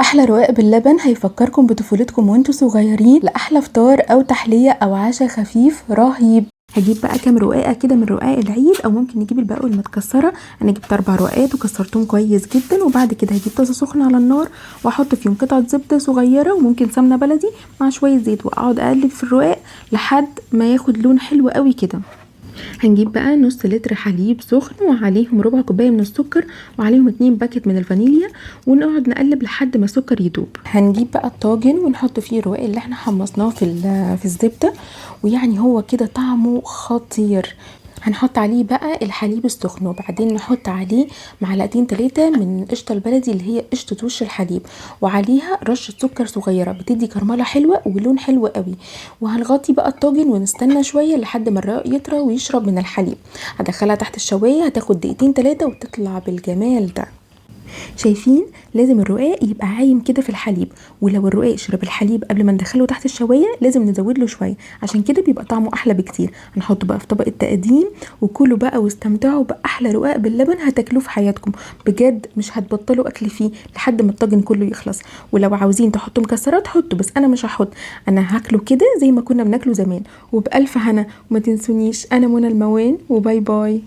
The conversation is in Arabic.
احلى رقاق باللبن هيفكركم بطفولتكم وانتوا صغيرين لاحلى فطار او تحليه او عشاء خفيف رهيب. هجيب بقى كام رقاقه كده من رقاق العيد، او ممكن نجيب الباقي المتكسره. انا جبت 4 رقاقات وكسرتهم كويس جدا، وبعد كده هجيب طاسه سخنه على النار واحط فيهم قطعه زبده صغيره وممكن سمنه بلدي مع شويه زيت، واقعد اقلب في الرقاق لحد ما ياخد لون حلو قوي كده. هنجيب بقى نص لتر حليب سخن وعليهم ربع كوبايه من السكر وعليهم 2 باكت من الفانيليا، ونقعد نقلب لحد ما السكر يدوب. هنجيب بقى الطاجن ونحط فيه الرقاق اللي احنا حمصناه في الزبده، ويعني هو كده طعمه خطير. هنحط عليه بقى الحليب السخن، وبعدين نحط عليه معلقتين 3 من قشطه البلدي اللي هي قشطه وش الحليب، وعليها رشه سكر صغيره بتدي كرمله حلوه ولون حلو قوي. وهنغطي بقى الطاجن ونستنى شويه لحد ما الرق يطرى ويشرب من الحليب. هدخلها تحت الشوايه، هتاخد دقيقتين 3 وتطلع بالجمال ده. شايفين؟ لازم الرقاق يبقى عايم كده في الحليب، ولو الرقاق شرب الحليب قبل ما ندخله تحت الشوايه لازم نزود له شويه عشان كده بيبقى طعمه احلى بكتير. هنحطه بقى في طبق التقديم، وكلوا بقى واستمتعوا باحلى رقاق باللبن هتاكلوه في حياتكم بجد، مش هتبطلوا اكل فيه لحد ما الطاجن كله يخلص. ولو عاوزين تحطوا مكسرات حطوا، بس انا مش هحط، انا هاكله كده زي ما كنا بناكله زمان وبالف هنا. وما تنسونيش، انا منى الموان، وباي باي.